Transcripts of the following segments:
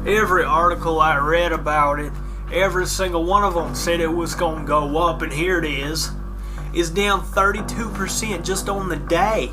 Every article I read about it, every single one of them said it was going to go up, and here it is down 32% just on the day.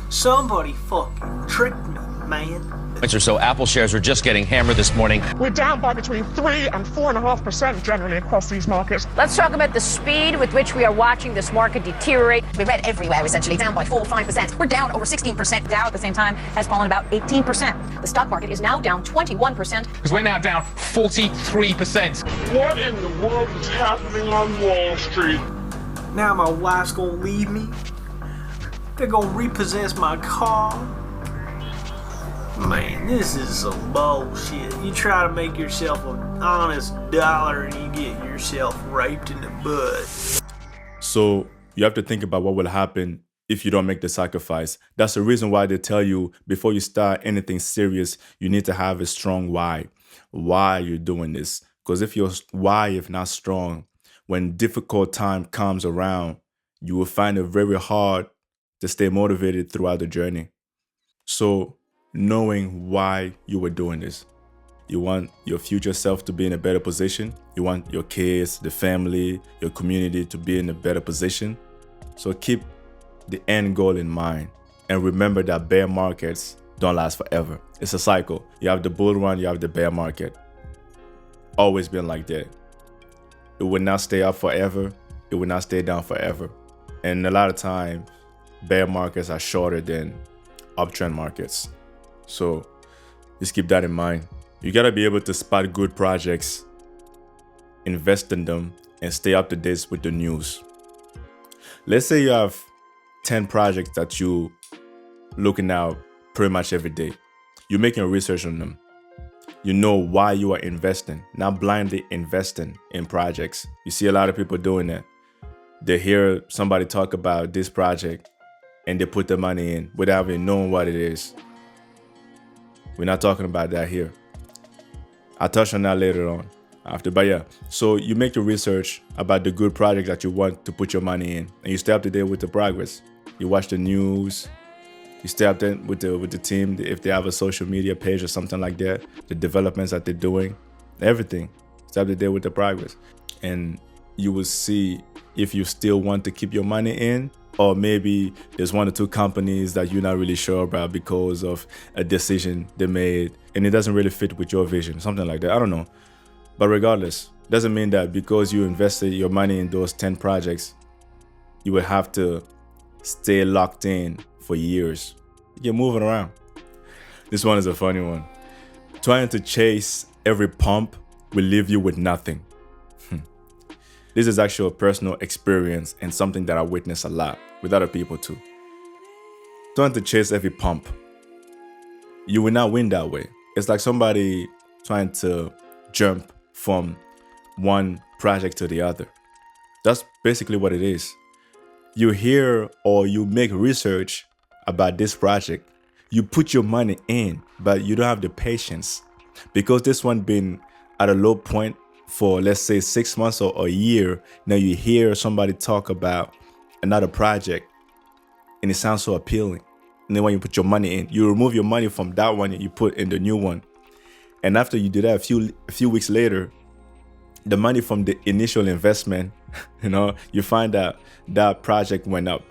Somebody fucking tricked me, man. Or so Apple shares are just getting hammered this morning. We're down by between 3 and 4.5% generally across these markets. Let's talk about the speed with which we are watching this market deteriorate. We read everywhere, essentially, down by 4 or 5%. We're down over 16%. Dow at the same time has fallen about 18%. The stock market is now down 21%. Because we're now down 43%. What in the world is happening on Wall Street? Now my wife's gonna leave me. They're gonna repossess my car. Man, this is some bullshit. You try to make yourself an honest dollar and you get yourself raped in the butt. So you have to think about what will happen if you don't make the sacrifice. That's the reason why they tell you before you start anything serious, you need to have a strong why. Why you're doing this. Because if your why is not strong, when difficult time comes around, you will find it very hard to stay motivated throughout the journey. So knowing why you were doing this. You want your future self to be in a better position. You want your kids, the family, your community to be in a better position. So keep the end goal in mind. And remember that bear markets don't last forever. It's a cycle. You have the bull run, you have the bear market. Always been like that. It will not stay up forever. It will not stay down forever. And a lot of times, bear markets are shorter than uptrend markets. So just keep that in mind. You gotta be able to spot good projects, invest in them, and stay up to date with the news. Let's say you have 10 projects that you looking at pretty much every day. You're making research on them. You know why you are investing, not blindly investing in projects. You see a lot of people doing that. They hear somebody talk about this project and they put the money in without even knowing what it is. We're not talking about that here. I'll touch on that later on after, but yeah. So you make your research about the good project that you want to put your money in, and you stay up to date with the progress. You watch the news. You stay up there with the team if they have a social media page or something like that. The developments that they're doing, everything. Stay up to date with the progress, and you will see if you still want to keep your money in, or maybe there's 1 or 2 companies that you're not really sure about because of a decision they made and it doesn't really fit with your vision, something like that. I don't know. But regardless, doesn't mean that because you invested your money in those 10 projects, you will have to stay locked in for years. You're moving around. This one is a funny one. Trying to chase every pump will leave you with nothing. This is actually a personal experience and something that I witness a lot with other people too. Trying to chase every pump, you will not win that way. It's like somebody trying to jump from one project to the other. That's basically what it is. You hear or you make research about this project. You put your money in, but you don't have the patience because this one been at a low point for, let's say, 6 months or a year. Now you hear somebody talk about another project and it sounds so appealing. And then when you put your money in, you remove your money from that one and you put in the new one. And after you do that, a few weeks later, the money from the initial investment, you find that that project went up.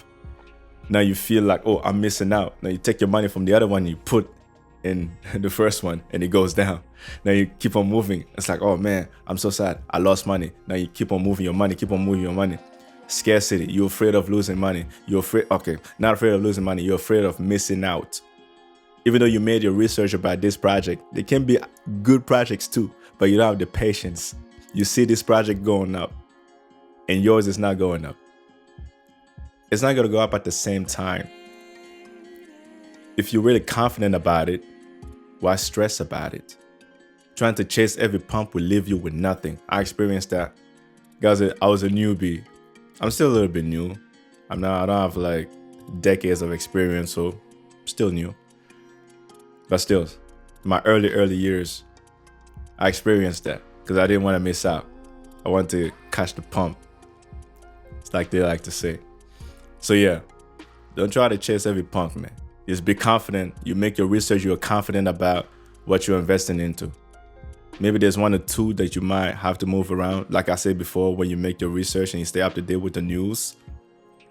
Now you feel like, oh, I'm missing out. Now you take your money from the other one, you put in the first one and it goes down. Now you keep on moving. It's like, oh man, I'm so sad. I lost money. Now you keep on moving your money, Scarcity. You're afraid of losing money. Not afraid of losing money. You're afraid of missing out. Even though you made your research about this project, there can be good projects too, but you don't have the patience. You see this project going up and yours is not going up. It's not going to go up at the same time. If you're really confident about it, why stress about it? Trying to chase every pump will leave you with nothing. I experienced that. Guys, I was a newbie. I'm still a little bit new. I don't have like decades of experience, so I'm still new. But still, my early years, I experienced that because I didn't want to miss out. I wanted to catch the pump. It's like they like to say. So yeah, don't try to chase every pump, man. Just be confident. You make your research. You're confident about what you're investing into. Maybe there's one or two that you might have to move around. Like I said before, when you make your research and you stay up to date with the news,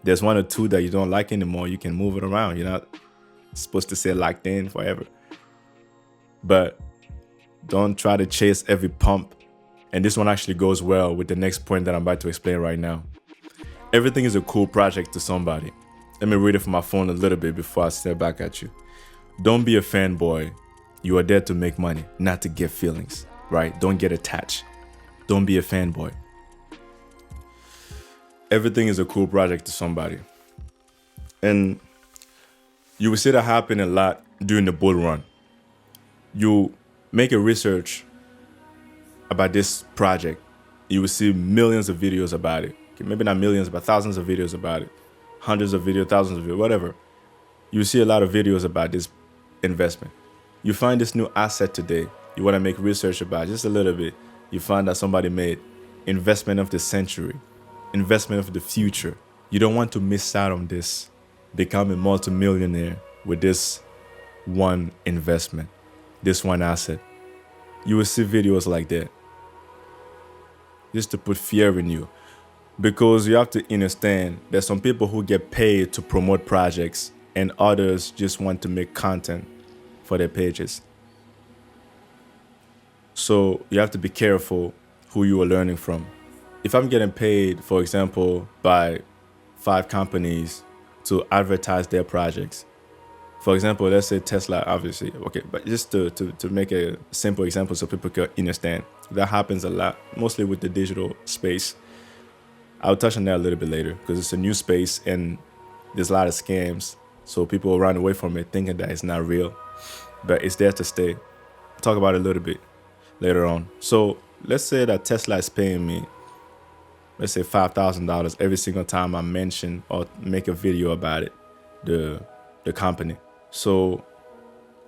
there's one or two that you don't like anymore. You can move it around. You're not supposed to stay locked in forever. But don't try to chase every pump. And this one actually goes well with the next point that I'm about to explain right now. Everything is a cool project to somebody. Let me read it from my phone a little bit before I step back at you. Don't be a fanboy. You are there to make money, not to get feelings, right? Don't get attached. Don't be a fanboy. Everything is a cool project to somebody. And you will see that happen a lot during the bull run. You make a research about this project. You will see millions of videos about it. Okay, maybe not millions, but thousands of videos about it. Hundreds of videos, thousands of videos, whatever. You see a lot of videos about this investment. You find this new asset today. You want to make research about it, just a little bit. You find that somebody made investment of the century, investment of the future. You don't want to miss out on this. Become a multimillionaire with this one investment, this one asset. You will see videos like that. Just to put fear in you. Because you have to understand there's some people who get paid to promote projects and others just want to make content for their pages. So you have to be careful who you are learning from. If I'm getting paid, for example, by 5 companies to advertise their projects, for example, let's say Tesla, obviously, okay, but just to make a simple example so people can understand, that happens a lot, mostly with the digital space. I'll touch on that a little bit later because it's a new space and there's a lot of scams. So people run away from it thinking that it's not real, but it's there to stay. I'll talk about it a little bit later on. So let's say that Tesla is paying me, let's say $5,000 every single time I mention or make a video about it, the company. So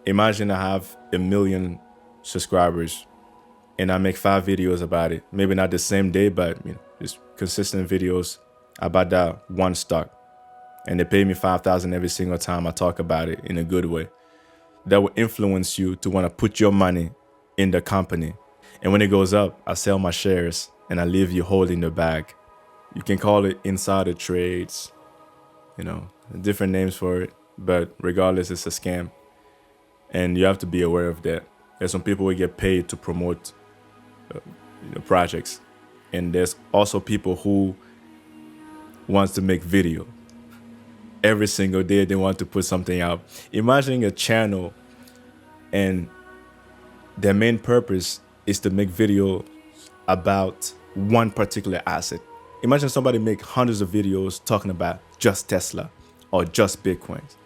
imagine I have 1 million subscribers and I make 5 videos about it. Maybe not the same day, but just consistent videos about that one stock. And they pay me $5,000 every single time I talk about it in a good way. That will influence you to want to put your money in the company. And when it goes up, I sell my shares and I leave you holding the bag. You can call it insider trades, different names for it. But regardless, it's a scam. And you have to be aware of that. There's some people who get paid to promote projects. And there's also people who wants to make video. Every single day they want to put something out. Imagine a channel and their main purpose is to make video about one particular asset. Imagine somebody make hundreds of videos talking about just Tesla or just Bitcoins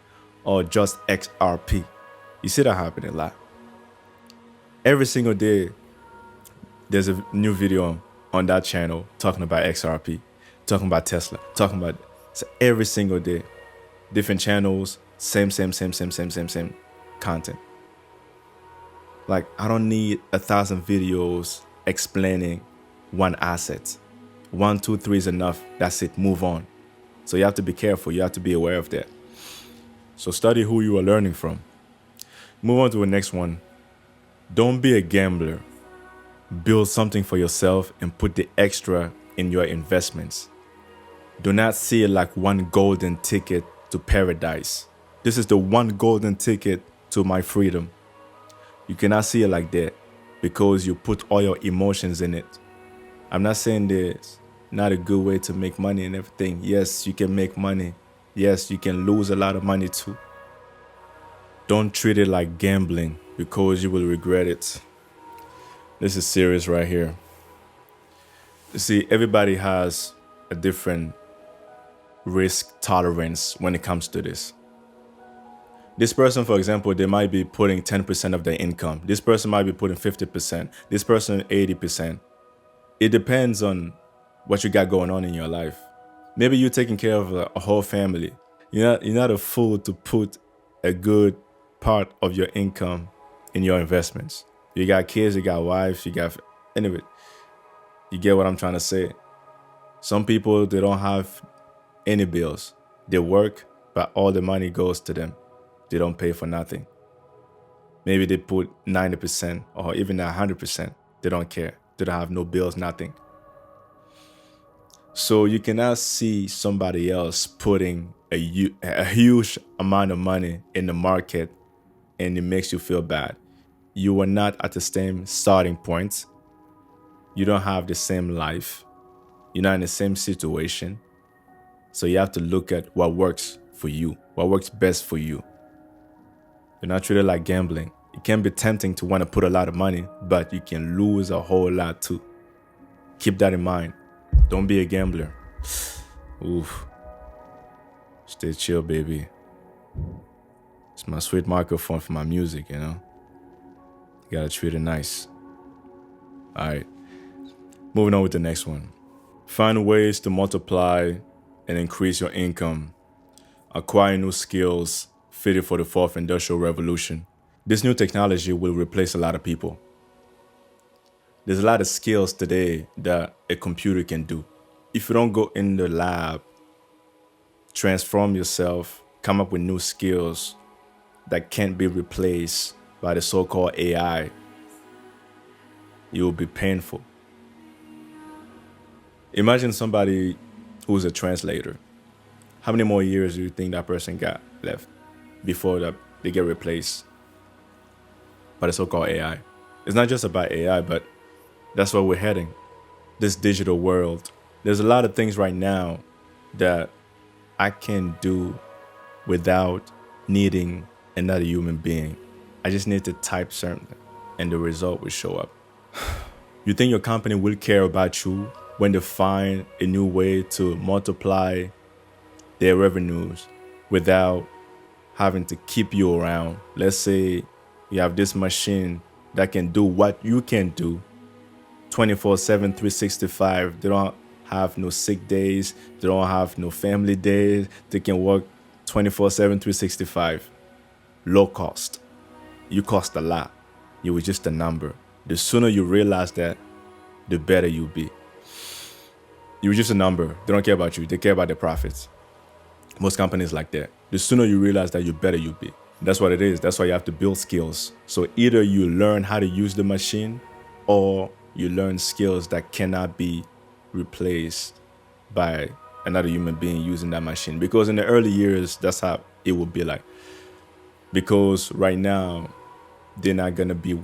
or just XRP. You see that happening a lot. Every single day, there's a new video on that channel talking about XRP, talking about Tesla, talking about so every single day, different channels, same content. Like, I don't need 1,000 videos explaining one asset. 1, 2, 3 is enough. That's it. Move on. So you have to be careful. You have to be aware of that. So study who you are learning from. Move on to the next one. Don't be a gambler. Build something for yourself and put the extra in your investments. Do not see it like one golden ticket to paradise. This is the one golden ticket to my freedom. You cannot see it like that because you put all your emotions in it. I'm not saying there's not a good way to make money and everything. Yes, you can make money. Yes, you can lose a lot of money too. Don't treat it like gambling because you will regret it. This is serious right here. You see, everybody has a different risk tolerance when it comes to this. This person, for example, they might be putting 10% of their income. This person might be putting 50%. This person 80%. It depends on what you got going on in your life. Maybe you're taking care of a whole family. You're not a fool to put a good part of your income in your investments. You got kids, you got wives, anyway, you get what I'm trying to say. Some people, they don't have any bills. They work, but all the money goes to them. They don't pay for nothing. Maybe they put 90% or even 100%. They don't care. They don't have no bills, nothing. So you cannot see somebody else putting a huge amount of money in the market and it makes you feel bad. You are not at the same starting point. You don't have the same life. You're not in the same situation. So you have to look at what works for you, what works best for you. You're not treated like gambling. It can be tempting to want to put a lot of money, but you can lose a whole lot too. Keep that in mind. Don't be a gambler. Oof. Stay chill, baby. It's my sweet microphone for my music, you know? You gotta treat it nice. Alright. Moving on with the next one. Find ways to multiply and increase your income. Acquire new skills fitted for the fourth industrial revolution. This new technology will replace a lot of people. There's a lot of skills today that a computer can do. If you don't go in the lab, transform yourself, come up with new skills that can't be replaced by the so-called AI, it will be painful. Imagine somebody who's a translator. How many more years do you think that person got left before they get replaced by the so-called AI? It's not just about AI, but that's where we're heading. This digital world. There's a lot of things right now that I can do without needing another human being. I just need to type something and the result will show up. You think your company will care about you when they find a new way to multiply their revenues without having to keep you around? Let's say you have this machine that can do what you can do 24/7, 365. They don't have no sick days. They don't have no family days. They can work 24/7, 365. Low cost. You cost a lot. You were just a number. The sooner you realize that, the better you'll be. You're just a number. They don't care about you. They care about their profits. Most companies like that. The sooner you realize that, the better you'll be. That's what it is. That's why you have to build skills. So either you learn how to use the machine or you learn skills that cannot be replaced by another human being using that machine. Because in the early years, that's how it will be like. Because right now, they're not going to be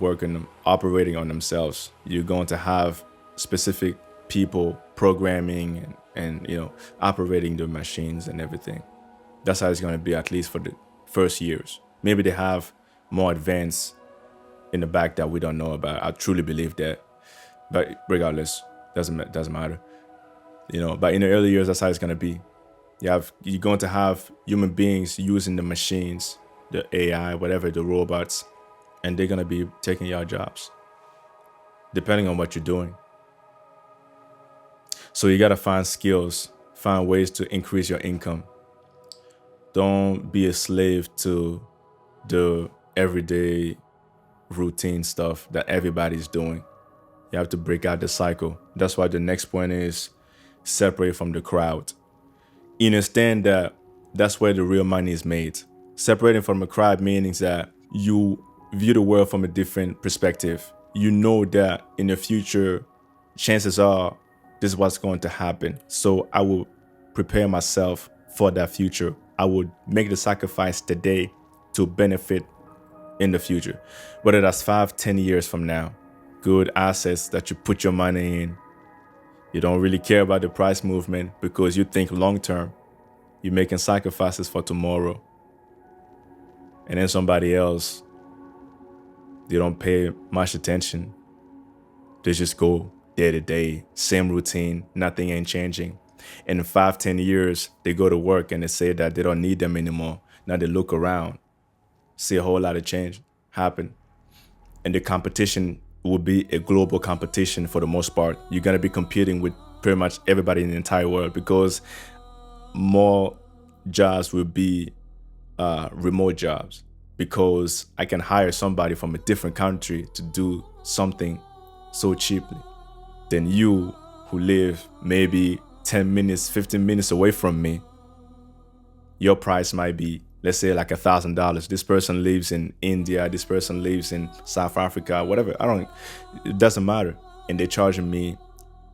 operating on themselves. You're going to have specific people programming and operating the machines and everything. That's how it's going to be, at least for the first years. Maybe they have more advanced in the back that we don't know about. I truly believe that. But regardless, doesn't matter. But in the early years, that's how it's gonna be. You're going to have human beings using the machines, the AI, whatever, the robots, and they're gonna be taking your jobs, depending on what you're doing. So you gotta find skills, find ways to increase your income. Don't be a slave to the everyday routine stuff that everybody's doing. You have to break out the cycle. That's why the next point is separate from the crowd. You understand that that's where the real money is made. Separating from the crowd means that you view the world from a different perspective. You know that in the future, chances are this is what's going to happen. So I will prepare myself for that future. I would make the sacrifice today to benefit in the future. Whether that's 5-10 years from now. Good assets that you put your money in. You don't really care about the price movement because you think long term. You're making sacrifices for tomorrow. And then somebody else, they don't pay much attention. They just go day to day, same routine, nothing ain't changing. And in 5-10 years, they go to work and they say that they don't need them anymore. Now they look around, see a whole lot of change happen. And the competition will be a global competition for the most part. You're going to be competing with pretty much everybody in the entire world because more jobs will be remote jobs, because I can hire somebody from a different country to do something so cheaply than you who live maybe 10 minutes, 15 minutes away from me. Your price might be let's say like $1,000. This person lives in India, this person lives in South Africa, whatever. It doesn't matter. And they're charging me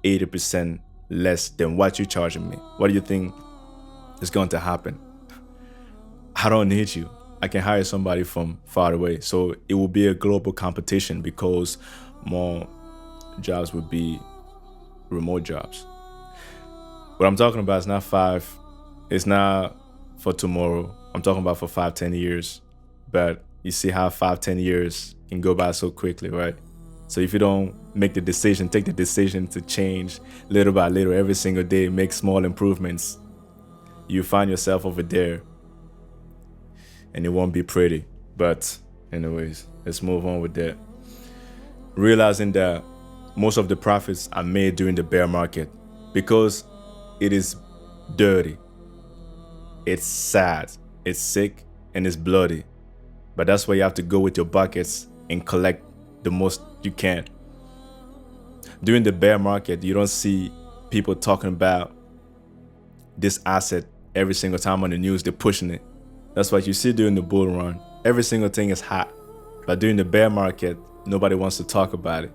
80% less than what you're charging me. What do you think is going to happen? I don't need you. I can hire somebody from far away. So it will be a global competition because more jobs would be remote jobs. What I'm talking about is not it's not for tomorrow. I'm talking about for 5-10 years. But you see how 5-10 years can go by so quickly, right? So if you don't take the decision to change little by little every single day, make small improvements, you find yourself over there and it won't be pretty. But anyways, let's move on with that. Realizing that most of the profits are made during the bear market because it is dirty, it's sad, it's sick, and it's bloody. But that's why you have to go with your buckets and collect the most you can. During the bear market, you don't see people talking about this asset every single time on the news. They're pushing it. That's what you see during the bull run. Every single thing is hot. But during the bear market, nobody wants to talk about it.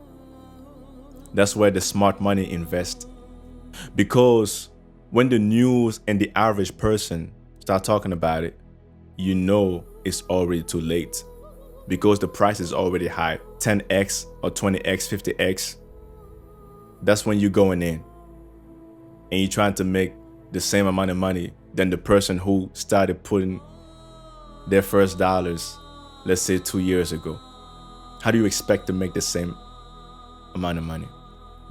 That's where the smart money invests. Because when the news and the average person start talking about it, you know it's already too late. Because the price is already high. 10x or 20x, 50x. That's when you're going in. And you're trying to make the same amount of money than the person who started putting their first dollars, let's say 2 years ago. How do you expect to make the same amount of money?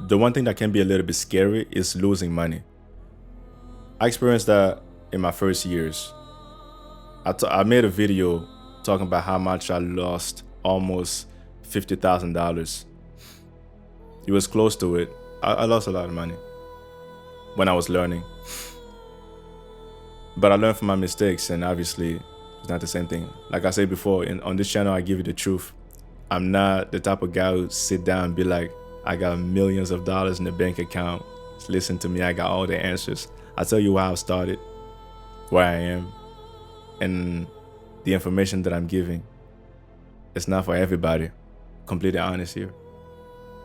The one thing that can be a little bit scary is losing money. I experienced that in my first years. I made a video talking about how much I lost, almost $50,000. It was close to it. I lost a lot of money when I was learning. But I learned from my mistakes, and obviously it's not the same thing. Like I said before, on this channel, I give you the truth. I'm not the type of guy who sit down and be like, I got millions of dollars in the bank account. Just listen to me, I got all the answers. I tell you how I started, where I am, and the information that I'm giving. It's not for everybody. Completely honest here.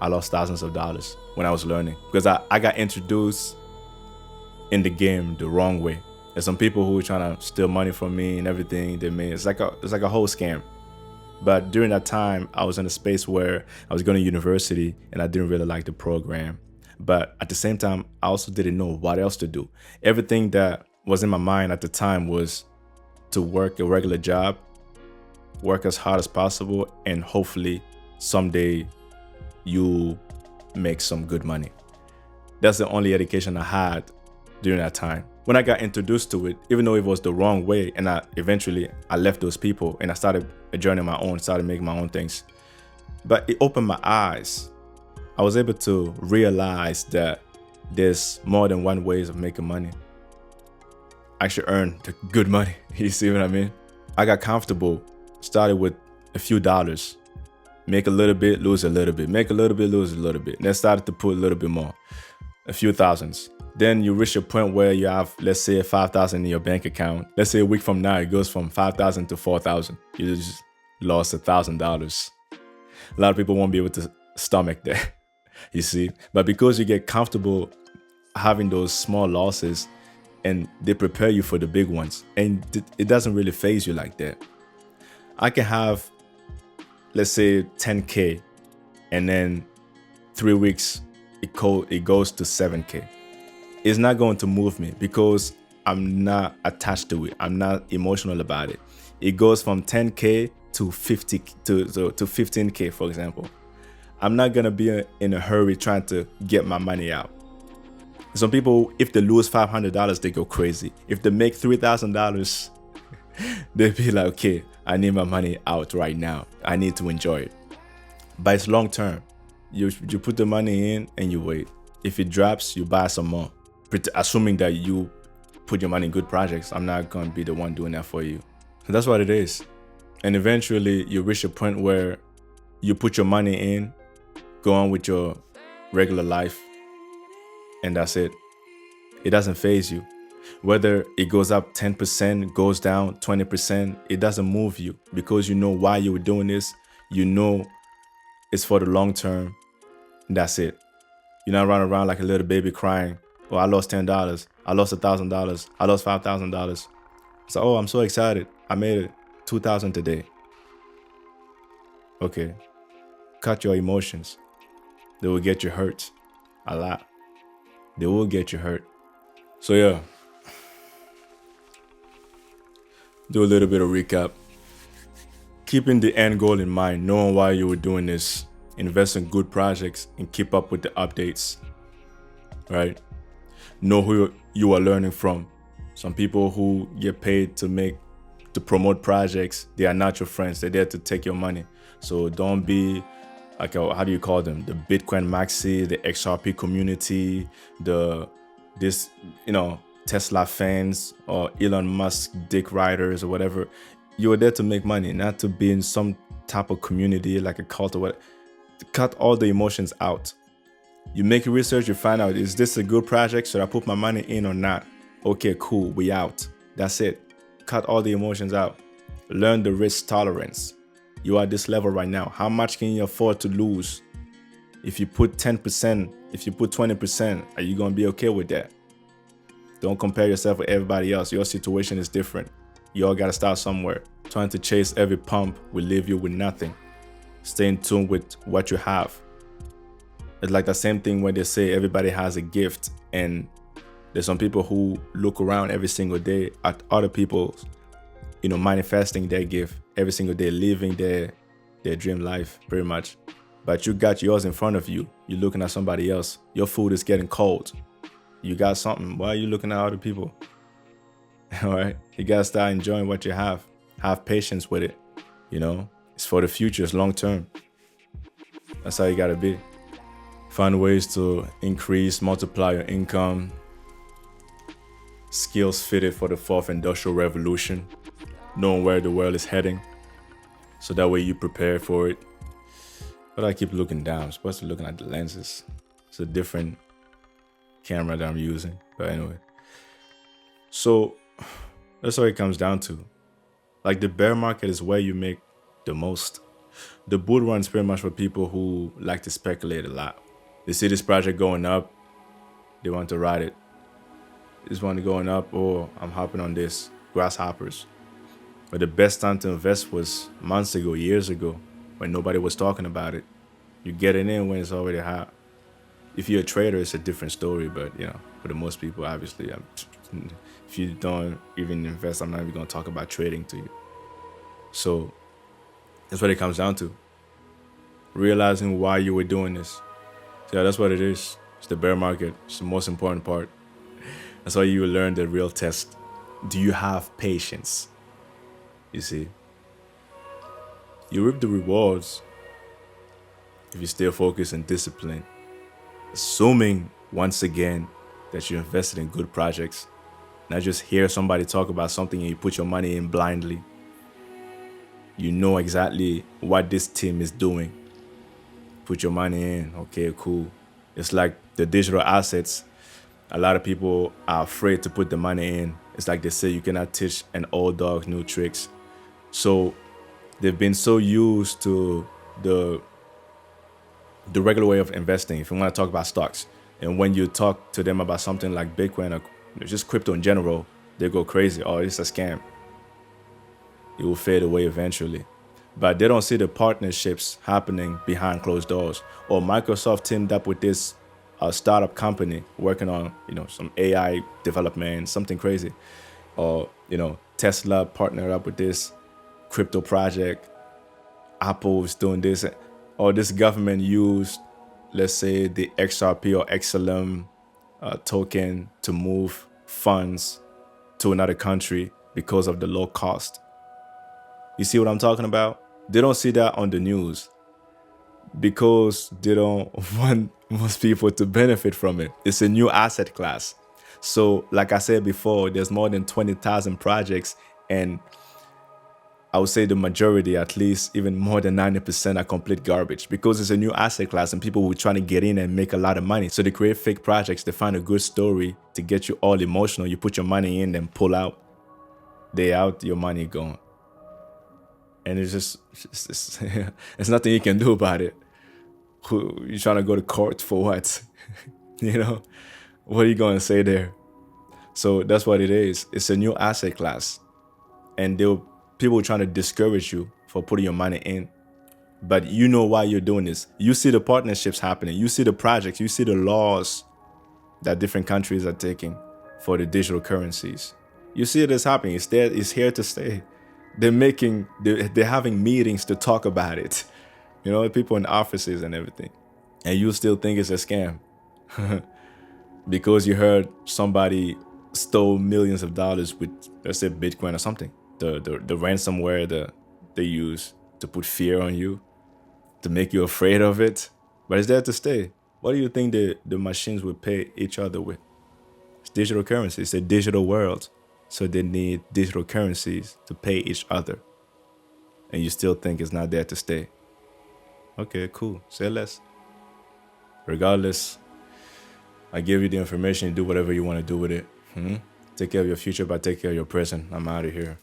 I lost thousands of dollars when I was learning because I got introduced in the game the wrong way. There's some people who were trying to steal money from me and everything they made. It's like a whole scam. But during that time, I was in a space where I was going to university and I didn't really like the program. But at the same time, I also didn't know what else to do. Everything that was in my mind at the time was to work a regular job, work as hard as possible, and hopefully someday you make some good money. That's the only education I had during that time. When I got introduced to it, even though it was the wrong way, and I left those people and I started a journey of my own, started making my own things. But it opened my eyes. I was able to realize that there's more than one ways of making money. I should earn the good money. You see what I mean? I got comfortable, started with a few dollars, make a little bit, lose a little bit, make a little bit, lose a little bit. Then started to put a little bit more, a few thousands. Then you reach a point where you have, let's say, 5,000 in your bank account. Let's say a week from now, it goes from 5,000 to 4,000. You just lost $1,000. A lot of people won't be able to stomach that, you see. But because you get comfortable having those small losses, and they prepare you for the big ones, and it doesn't really phase you like that. I can have, let's say, 10K, and then 3 weeks, it goes to 7K. It's not going to move me because I'm not attached to it. I'm not emotional about it. It goes from 10K to 50 to 15K, for example. I'm not gonna be in a hurry trying to get my money out. Some people, if they lose $500, they go crazy. If they make $3,000, they be like, okay, I need my money out right now. I need to enjoy it. But it's long term. You put the money in and you wait. If it drops, you buy some more. Assuming that you put your money in good projects. I'm not going to be the one doing that for you. So that's what it is. And eventually you reach a point where you put your money in, go on with your regular life, and that's it. It doesn't phase you. Whether it goes up 10%, goes down 20%, it doesn't move you because you know why you were doing this. You know it's for the long term. And that's it. You're not running around like a little baby crying, oh, I lost $10. I lost $1,000. I lost $5,000. So, oh, I'm so excited. I made it $2,000 today. Okay. Cut your emotions. They will get you hurt a lot. They will get you hurt. So yeah, do a little bit of recap. Keeping the end goal in mind, knowing why you were doing this, invest in good projects and keep up with the updates, right? Know who you are learning from. Some people who get paid to promote projects, they are not your friends. They're there to take your money. So don't be like, how do you call them? The Bitcoin maxi, the XRP community, Tesla fans or Elon Musk dick riders or whatever. You are there to make money, not to be in some type of community like a cult or what. Cut all the emotions out. You make research, you find out, is this a good project? Should I put my money in or not? Okay, cool, we out. That's it. Cut all the emotions out. Learn the risk tolerance. You are at this level right now. How much can you afford to lose? If you put 10%, if you put 20%, are you going to be okay with that? Don't compare yourself with everybody else. Your situation is different. You all got to start somewhere. Trying to chase every pump will leave you with nothing. Stay in tune with what you have. It's like the same thing when they say everybody has a gift, and there's some people who look around every single day at other people, manifesting their gift every single day, living their dream life pretty much. But you got yours in front of you. You're looking at somebody else. Your food is getting cold. You got something. Why are you looking at other people? All right. You got to start enjoying what you have. Have patience with it. It's for the future. It's long term. That's how you got to be. Find ways to increase, multiply your income. Skills fitted for the fourth industrial revolution. Knowing where the world is heading. So that way you prepare for it. But I keep looking down. I'm supposed to be looking at the lenses. It's a different camera that I'm using. But anyway. So that's what it comes down to. Like the bear market is where you make the most. The bull run is pretty much for people who like to speculate a lot. They see this project going up. They want to ride it. This one going up. Oh, I'm hopping on this. Grasshoppers. But the best time to invest was months ago, years ago, when nobody was talking about it. You get it in when it's already hot. If you're a trader, it's a different story. But, for the most people, obviously, if you don't even invest, I'm not even going to talk about trading to you. So that's what it comes down to. Realizing why you were doing this. So yeah, that's what it is. It's the bear market. It's the most important part. That's how you will learn the real test. Do you have patience? You see, you reap the rewards if you stay focused and disciplined. Assuming, once again, that you invested in good projects. Not just hear somebody talk about something and you put your money in blindly. You know exactly what this team is doing. Put your money in. Okay, cool. It's like the digital assets. A lot of people are afraid to put the money in. It's like they say you cannot teach an old dog new tricks. So they've been so used to the regular way of investing. If you want to talk about stocks, and when you talk to them about something like Bitcoin or just crypto in general, they go crazy. Oh, it's a scam. It will fade away eventually. But they don't see the partnerships happening behind closed doors. Or Microsoft teamed up with this startup company working on, some AI development, something crazy. Or, Tesla partnered up with this crypto project. Apple is doing this. Or this government used, let's say, the XRP or XLM token to move funds to another country because of the low cost. You see what I'm talking about? They don't see that on the news because they don't want most people to benefit from it. It's a new asset class. So like I said before, there's more than 20,000 projects, and I would say the majority, at least even more than 90%, are complete garbage because it's a new asset class and people will try to get in and make a lot of money. So they create fake projects. They find a good story to get you all emotional. You put your money in, then pull out. They out, your money gone. And it's just there's nothing you can do about it. You trying to go to court for what? You know, what are you going to say there? So that's what it is. It's a new asset class. And people trying to discourage you for putting your money in. But you know why you're doing this. You see the partnerships happening. You see the projects. You see the laws that different countries are taking for the digital currencies. You see it is happening. It's there. It's here to stay. They're having meetings to talk about it. You know, people in offices and everything. And you still think it's a scam. Because you heard somebody stole millions of dollars with, let's say, Bitcoin or something. The ransomware they use to put fear on you, to make you afraid of it. But it's there to stay. What do you think the machines would pay each other with? It's digital currency. It's a digital world. So they need digital currencies to pay each other. And you still think it's not there to stay. Okay, cool. Say less. Regardless, I give you the information. Do whatever you want to do with it. Take care of your future, but take care of your present. I'm out of here.